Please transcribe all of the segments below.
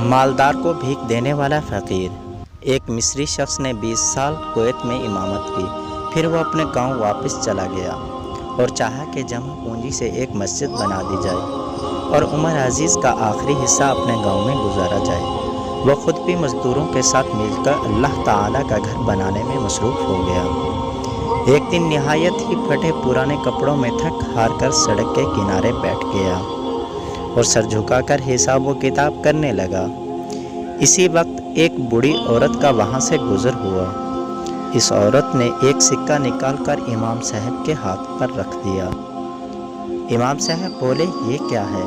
مالدار کو بھیک دینے والا فقیر۔ ایک مصری شخص نے 20 سال کویت میں امامت کی، پھر وہ اپنے گاؤں واپس چلا گیا اور چاہا کہ جمع پونجی سے ایک مسجد بنا دی جائے اور عمر عزیز کا آخری حصہ اپنے گاؤں میں گزارا جائے۔ وہ خود بھی مزدوروں کے ساتھ مل کر اللہ تعالیٰ کا گھر بنانے میں مصروف ہو گیا۔ ایک دن نہایت ہی پھٹے پرانے کپڑوں میں تھک ہار کر سڑک کے کنارے بیٹھ گیا اور سر جھکا کر حساب و کتاب کرنے لگا۔ اسی وقت ایک بوڑھی عورت کا وہاں سے گزر ہوا۔ اس عورت نے ایک سکہ نکال کر امام صاحب کے ہاتھ پر رکھ دیا۔ امام صاحب بولے، یہ کیا ہے؟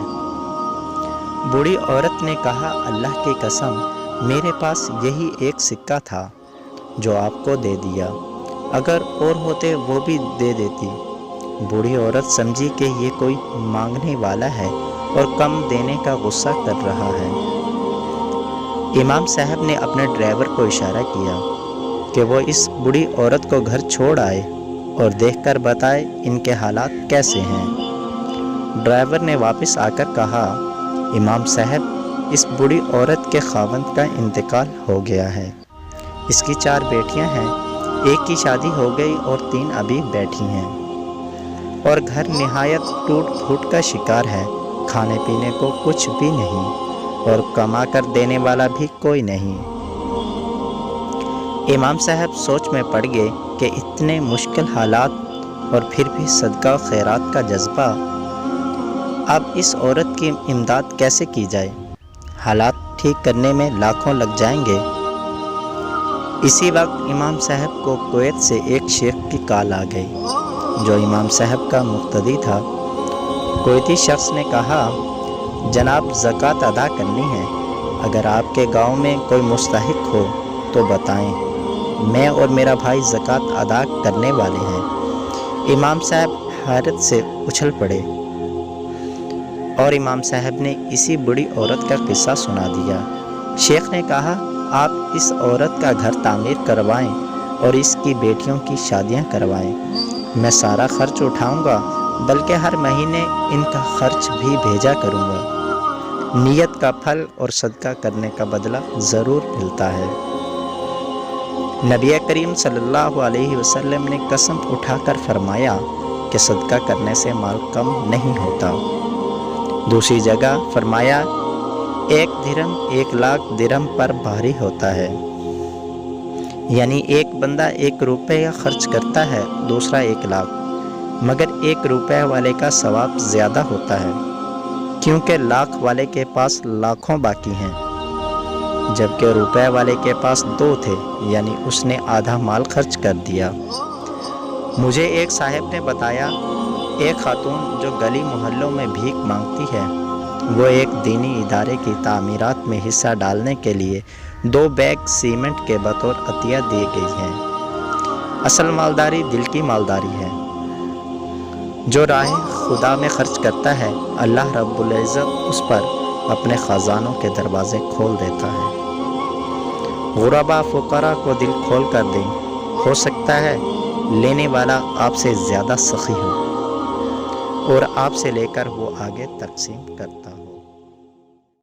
بوڑھی عورت نے کہا، اللہ کی قسم، میرے پاس یہی ایک سکہ تھا جو آپ کو دے دیا، اگر اور ہوتے وہ بھی دے دیتی۔ بوڑھی عورت سمجھی کہ یہ کوئی مانگنے والا ہے اور کم دینے کا غصہ کر رہا ہے۔ امام صاحب نے اپنے ڈرائیور کو اشارہ کیا کہ وہ اس بوڑھی عورت کو گھر چھوڑ آئے اور دیکھ کر بتائے ان کے حالات کیسے ہیں۔ ڈرائیور نے واپس آ کر کہا، امام صاحب، اس بوڑھی عورت کے خاوند کا انتقال ہو گیا ہے۔ اس کی 4 بیٹیاں ہیں، ایک کی شادی ہو گئی اور 3 ابھی بیٹھی ہیں، اور گھر نہایت ٹوٹ پھوٹ کا شکار ہے۔ کھانے پینے کو کچھ بھی نہیں اور کما کر دینے والا بھی کوئی نہیں۔ امام صاحب سوچ میں پڑ گئے کہ اتنے مشکل حالات اور پھر بھی صدقہ و خیرات کا جذبہ۔ اب اس عورت کی امداد کیسے کی جائے؟ حالات ٹھیک کرنے میں لاکھوں لگ جائیں گے۔ اسی وقت امام صاحب کو کویت سے ایک شیخ کی کال آ گئی جو امام صاحب کا مقتدی تھا۔ کویتی شخص نے کہا، جناب، زکوٰۃ ادا کرنی ہے، اگر آپ کے گاؤں میں کوئی مستحق ہو تو بتائیں، میں اور میرا بھائی زکوٰۃ ادا کرنے والے ہیں۔ امام صاحب حیرت سے اچھل پڑے اور امام صاحب نے اسی بڑی عورت کا قصہ سنا دیا۔ شیخ نے کہا، آپ اس عورت کا گھر تعمیر کروائیں اور اس کی بیٹیوں کی شادیاں کروائیں، میں سارا خرچ اٹھاؤں گا، بلکہ ہر مہینے ان کا خرچ بھی بھیجا کروں گا۔ نیت کا پھل اور صدقہ کرنے کا بدلہ ضرور ملتا ہے۔ نبی کریم صلی اللہ علیہ وسلم نے قسم اٹھا کر فرمایا کہ صدقہ کرنے سے مال کم نہیں ہوتا۔ دوسری جگہ فرمایا، 1 درہم 1 لاکھ درہم پر بھاری ہوتا ہے، یعنی ایک بندہ 1 روپیہ خرچ کرتا ہے، دوسرا 1 لاکھ، مگر 1 روپے والے کا ثواب زیادہ ہوتا ہے، کیونکہ لاکھ والے کے پاس لاکھوں باقی ہیں، جبکہ روپے والے کے پاس 2 تھے، یعنی اس نے آدھا مال خرچ کر دیا۔ مجھے ایک صاحب نے بتایا، ایک خاتون جو گلی محلوں میں بھیک مانگتی ہے، وہ ایک دینی ادارے کی تعمیرات میں حصہ ڈالنے کے لیے 2 بیگ سیمنٹ کے بطور عطیہ دی گئی ہے۔ اصل مالداری دل کی مالداری ہے۔ جو راہ خدا میں خرچ کرتا ہے، اللہ رب العزت اس پر اپنے خزانوں کے دروازے کھول دیتا ہے۔ غربا فقراء کو دل کھول کر دیں، ہو سکتا ہے لینے والا آپ سے زیادہ سخی ہو اور آپ سے لے کر وہ آگے تقسیم کرتا ہو۔